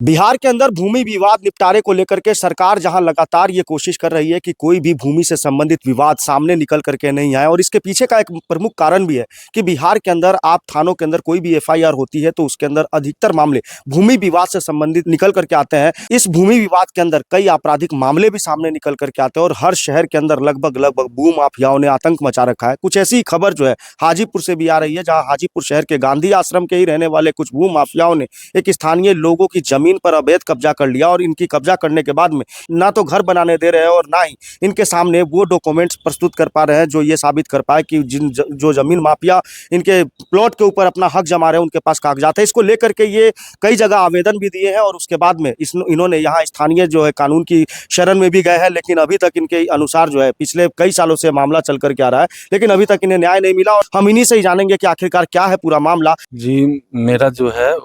बिहार के अंदर भूमि विवाद निपटारे को लेकर के सरकार जहां लगातार ये कोशिश कर रही है कि कोई भी भूमि से संबंधित विवाद सामने निकल करके नहीं आए, और इसके पीछे का एक प्रमुख कारण भी है कि बिहार के अंदर आप थानों के अंदर कोई भी एफआईआर होती है तो उसके अंदर अधिकतर मामले भूमि विवाद से संबंधित निकल करके आते हैं। इस भूमि विवाद के अंदर कई आपराधिक मामले भी सामने निकल करके आते हैं और हर शहर के अंदर लगभग भू माफियाओं ने आतंक मचा रखा है। कुछ ऐसी खबर जो है हाजीपुर से भी आ रही है, जहाँ हाजीपुर शहर के गांधी आश्रम के ही रहने वाले कुछ भू माफियाओं ने एक स्थानीय लोगों की जमीन पर अवैध कब्जा कर लिया, और इनकी कब्जा करने के बाद में ना तो घर बनाने दे रहे हैं और ना ही इनके सामने वो डॉक्यूमेंट्स प्रस्तुत कर पा रहे हैं जो ये साबित कर पाए कि जो जमीन माफिया इनके प्लॉट के ऊपर अपना हक जमा रहे हैं उनके पास कागजात है। इसको लेकर के ये कई जगह आवेदन भी दिए हैं और उसके बाद में इन्होंने यहाँ स्थानीय जो है कानून की शरण में भी गए हैं, लेकिन अभी तक इनके अनुसार जो है पिछले कई सालों से मामला चल करके आ रहा है, लेकिन अभी तक इन्हें न्याय नहीं मिला। और हम इन्हीं से ही जानेंगे कि आखिरकार क्या है पूरा मामला। जी, मेरा जो है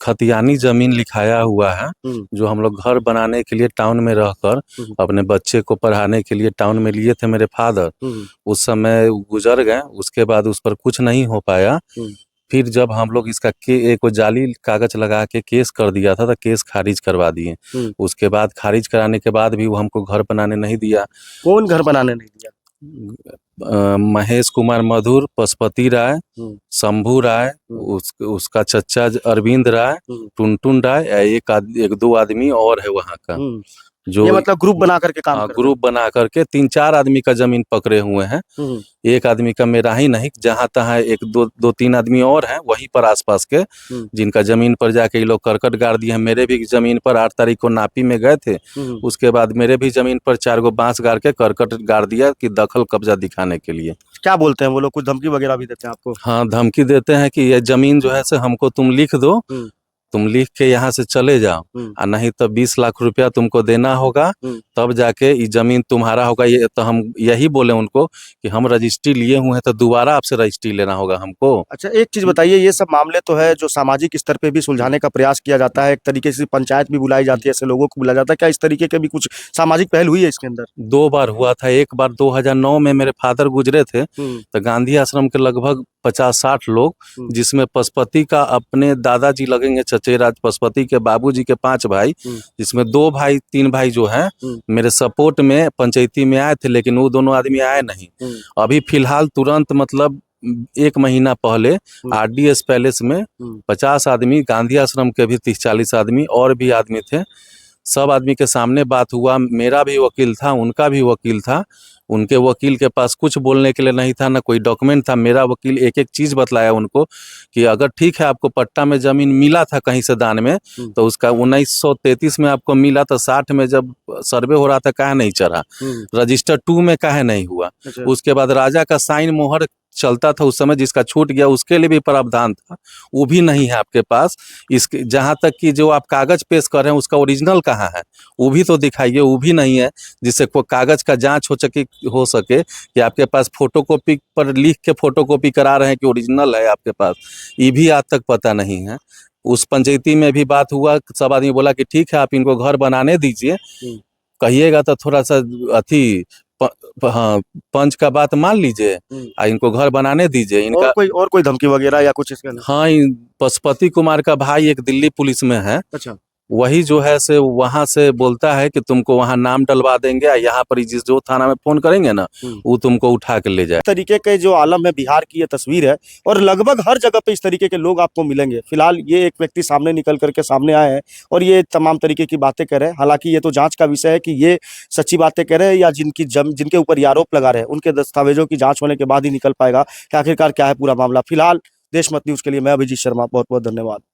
खतियानी जमीन लिखाया हुआ है, जो हम लोग घर बनाने के लिए टाउन में रहकर अपने बच्चे को पढ़ाने के लिए टाउन में लिए थे मेरे फादर। उस समय गुजर गए, उसके बाद उस पर कुछ नहीं हो पाया। फिर जब हम लोग इसका एक जाली कागज लगा के केस कर दिया था तो केस खारिज करवा दिए। उसके बाद खारिज कराने के बाद भी वो हमको घर बनाने नहीं दिया। कौन घर बनाने नहीं दिया? महेश कुमार मधुर, पशुपति राय, शंभू राय, उसका चच्चा अरविंद राय, टुनटुन राय, एक दो आदमी और है वहाँ का, जो ये मतलब ग्रुप बना करके काम कर ग्रुप बना करके 3-4 आदमी का जमीन पकड़े हुए हैं। एक आदमी का मेरा ही नहीं, जहाँ तहाँ एक दो तीन आदमी और हैं वहीं पर आसपास के, जिनका जमीन पर जाके ये लोग करकट गाड़ दिए हैं। मेरे भी जमीन पर 8 तारीख को नापी में गए थे, उसके बाद मेरे भी जमीन पर 4 गो बांस गाड़ के करकट गाड़ दिया कि दखल कब्जा दिखाने के लिए। क्या बोलते हैं वो लोग? कुछ धमकी वगैरह भी देते हैं आपको? हाँ, धमकी देते हैं कि ये जमीन जो है से हमको तुम लिख दो, तुम लिख के यहाँ से चले जाओ, और नहीं तो 20 लाख रुपया तुमको देना होगा, तब जाके ये जमीन तुम्हारा होगा। ये तो हम यही बोले उनको कि हम रजिस्ट्री लिए हुए हैं तो दोबारा आपसे रजिस्ट्री लेना होगा हमको। अच्छा, एक चीज बताइए, ये सब मामले तो है जो सामाजिक स्तर पे भी सुलझाने का प्रयास किया जाता है, एक तरीके से पंचायत भी बुलाई जाती है, ऐसे लोगों को बुलाया जाता है, क्या इस तरीके के भी कुछ सामाजिक पहल हुई है इसके अंदर? 2 बार हुआ था। एक बार 2009 में मेरे फादर गुजरे थे, तो गांधी आश्रम के लगभग 50-60 लोग, जिसमें पशुपति का अपने दादाजी लगेंगे चचेरा, पशुपति के बाबूजी के 5 भाई, जिसमें 2 भाई 3 भाई जो हैं मेरे सपोर्ट में पंचायती में आए थे, लेकिन वो दोनों आदमी आए नहीं। अभी फिलहाल तुरंत मतलब 1 महीना पहले आरडीएस पैलेस में 50 आदमी, गांधी आश्रम के भी 30-40 आदमी और भी आदमी थे, सब आदमी के सामने बात हुआ। मेरा भी वकील था, उनका भी वकील था। उनके वकील के पास कुछ बोलने के लिए नहीं था, ना कोई डॉक्यूमेंट था। मेरा वकील एक एक चीज़ बतलाया उनको कि अगर ठीक है आपको पट्टा में ज़मीन मिला था कहीं से दान में, तो उसका 1933 में आपको मिला, तो 60 में जब सर्वे हो रहा था काहे नहीं चढ़ा, रजिस्टर 2 में काहे नहीं हुआ। उसके बाद राजा का साइन मोहर चलता था उस समय, जिसका छूट गया उसके लिए भी प्रावधान था, वो भी नहीं है आपके पास। इसके जहाँ तक कि जो आप कागज पेश कर रहे हैं उसका ओरिजिनल कहाँ है, वो भी तो दिखाइए, वो भी नहीं है, जिससे कोई कागज का जांच हो सके कि आपके पास फोटोकॉपी पर लिख के फोटोकॉपी करा रहे हैं कि ओरिजिनल है आपके पास, ये भी आज तक पता नहीं है। उस पंचायती में भी बात हुआ, सब आदमी बोला कि ठीक है आप इनको घर बनाने दीजिए, कहिएगा तो थोड़ा सा हाँ पंच का बात मान लीजिए, इनको घर बनाने दीजिए। इनका और कोई धमकी वगैरह या कुछ इसके अंदर? हाँ, पशुपति कुमार का भाई एक दिल्ली पुलिस में है। अच्छा, वही जो है से वहां से बोलता है कि तुमको वहां नाम डलवा देंगे, यहाँ पर जो थाना में फोन करेंगे ना वो तुमको उठा के ले जाए। इस तरीके के जो आलम है बिहार की ये तस्वीर है, और लगभग हर जगह पे इस तरीके के लोग आपको मिलेंगे। फिलहाल ये एक व्यक्ति सामने निकल करके सामने आए हैं और ये तमाम तरीके की बातें कर रहे हैं। हालांकि ये तो जांच का विषय है कि ये सच्ची बातें कह रहे हैं या जिनके ऊपर ये आरोप लगा रहे हैं उनके दस्तावेजों की जाँच होने के बाद ही निकल पाएगा कि आखिरकार क्या है पूरा मामला। फिलहाल देशमत न्यूज के लिए मैं अभिजीत शर्मा, बहुत बहुत धन्यवाद।